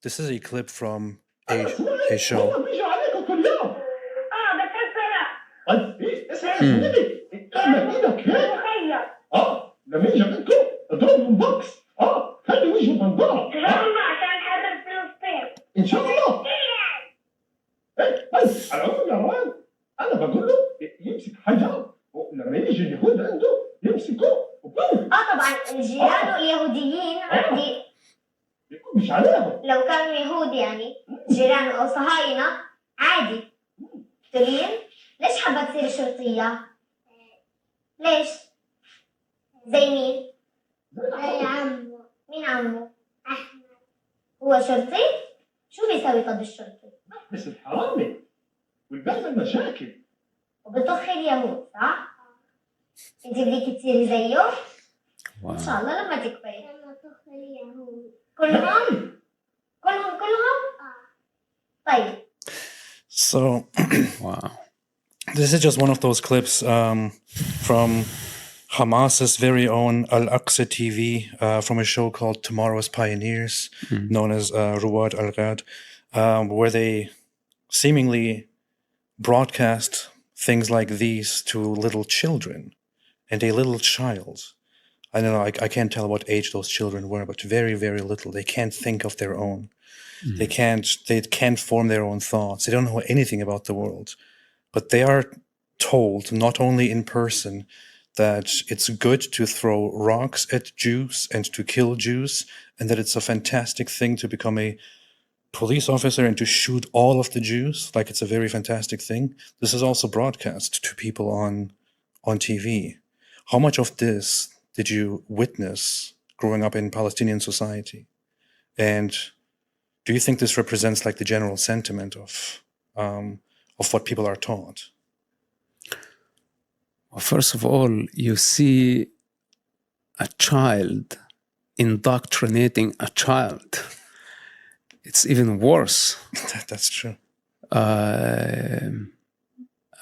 This is a clip from a show. لما يجي عندكم اضربهم بوكس خلي وجهه منظره عشان نحرر فلسطين ان شاء الله. بس على العموم يا روان انا بقول له يمسك حجر ولما يجي اليهود عنده يمسكوه وبوم. طبعا الجيران اليهوديين عندي يكون مش عليهم لو كانوا يهود يعني جيران او صهاينه عادي ترين. ليش حابه تصير شرطيه؟ ليش؟ زي مين؟ زي عمو. مين عمو؟ أحمد. هو شرطي؟ شو بيسوي طب الشرطي؟ بس الحرامي والبعمل مشاكل وبطخ اليهود صح؟ انت بدك تصيري زيه؟ ان شاء الله لما تكبري. لما طخ اليهود كلهم؟ كلهم؟ طيب. So, wow. This is just one of those clips from Hamas's very own Al Aqsa TV from a show called Tomorrow's Pioneers, known as Ruwad Al-Ghad, where they seemingly broadcast things like these to little children. And a little child, I don't know, I can't tell what age those children were, but very, very little. They can't think of their own. They can't form their own thoughts. They don't know anything about the world. But they are told, not only in person, that it's good to throw rocks at Jews and to kill Jews, and that it's a fantastic thing to become a police officer and to shoot all of the Jews, like it's a very fantastic thing. This is also broadcast to people on TV. How much of this did you witness growing up in Palestinian society? And do you think this represents like the general sentiment of what people are taught? Well, first of all, you see a child indoctrinating a child. It's even worse. That's true.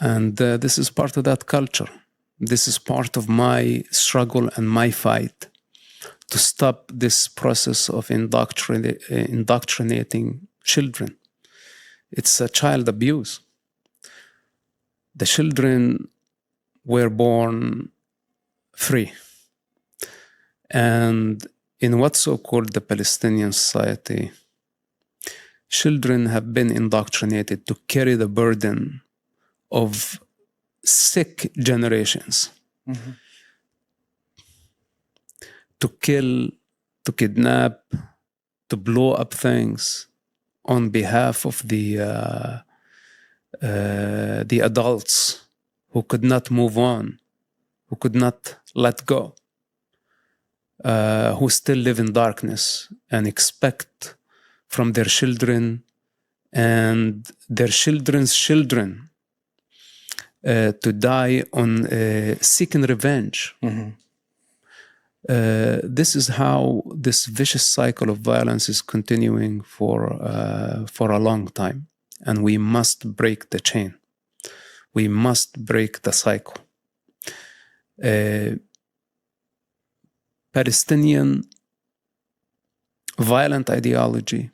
And this is part of that culture. This is part of my struggle and my fight to stop this process of indoctrinating children. It's a child abuse. The children were born free. And in what's so-called the Palestinian society, children have been indoctrinated to carry the burden of sick generations. Mm-hmm. To kill, to kidnap, to blow up things on behalf of the adults who could not move on, who could not let go, who still live in darkness and expect from their children and their children's children to die on seeking revenge. Mm-hmm. This is how this vicious cycle of violence is continuing for a long time, and we must break the chain. We must break the cycle. Palestinian violent ideology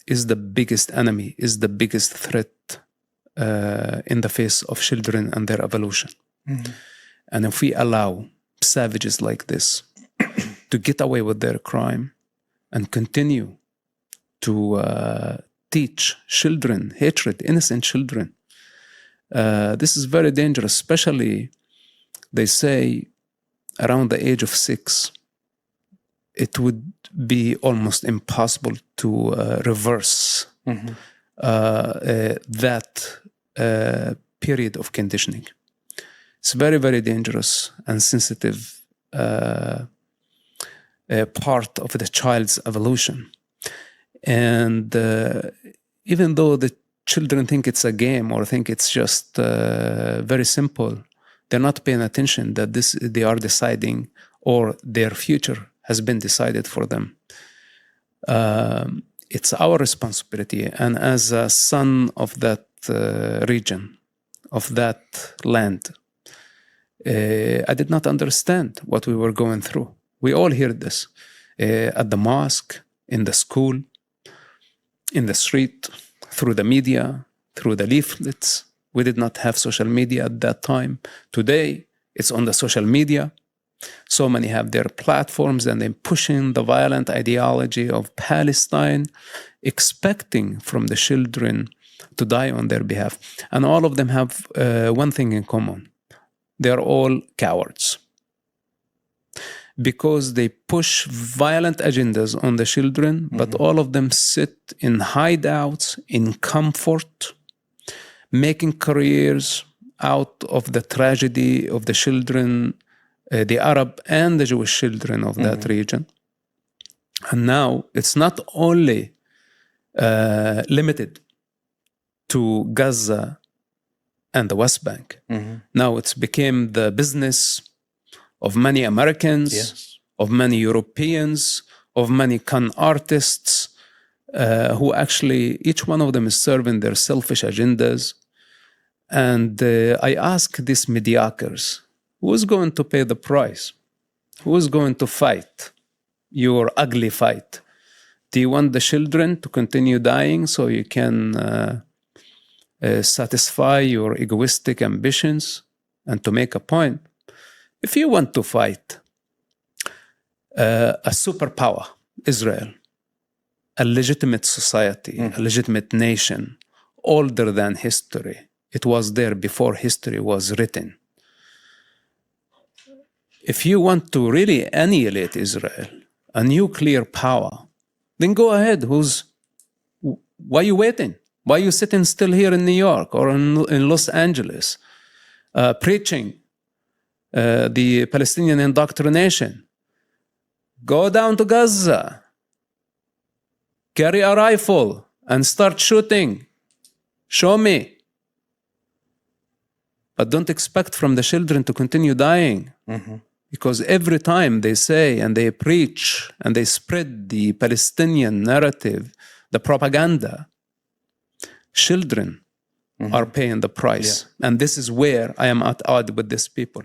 is the biggest enemy, is the biggest threat in the face of children and their evolution. Mm-hmm. And if we allow savages like this to get away with their crime and continue to teach children hatred, innocent children, this is very dangerous, especially, they say, around the age of 6. It would be almost impossible to reverse mm-hmm. That period of conditioning. It's very, very dangerous and sensitive part of the child's evolution. And even though the children think it's a game or think it's just very simple, they're not paying attention that they are deciding, or their future has been decided for them. It's our responsibility. And as a son of that region, of that land, I did not understand what we were going through. We all hear this at the mosque, in the school, in the street, through the media, through the leaflets. We did not have social media at that time. Today, it's on the social media. So many have their platforms and they're pushing the violent ideology of Palestine, expecting from the children to die on their behalf. And all of them have one thing in common. They're all cowards. Because they push violent agendas on the children, but all of them sit in hideouts, in comfort, making careers out of the tragedy of the children, the Arab and the Jewish children of that region. And now it's not only limited to Gaza and the West Bank. Now it's became the business of many Americans, of many Europeans, of many con artists, who actually, each one of them is serving their selfish agendas. And I ask these mediocres, who is going to pay the price? Who is going to fight your ugly fight? Do you want the children to continue dying so you can satisfy your egoistic ambitions? And to make a point, if you want to fight a superpower, Israel, a legitimate society, a legitimate nation, older than history, it was there before history was written. If you want to really annihilate Israel, a nuclear power, then go ahead. Why are you waiting? Why are you sitting still here in New York or in Los Angeles, preaching the Palestinian indoctrination? Go down to Gaza, carry a rifle and start shooting. Show me. But don't expect from the children to continue dying. Because every time they say and they preach and they spread the Palestinian narrative, the propaganda, children are paying the price. And this is where I am at odds with these people.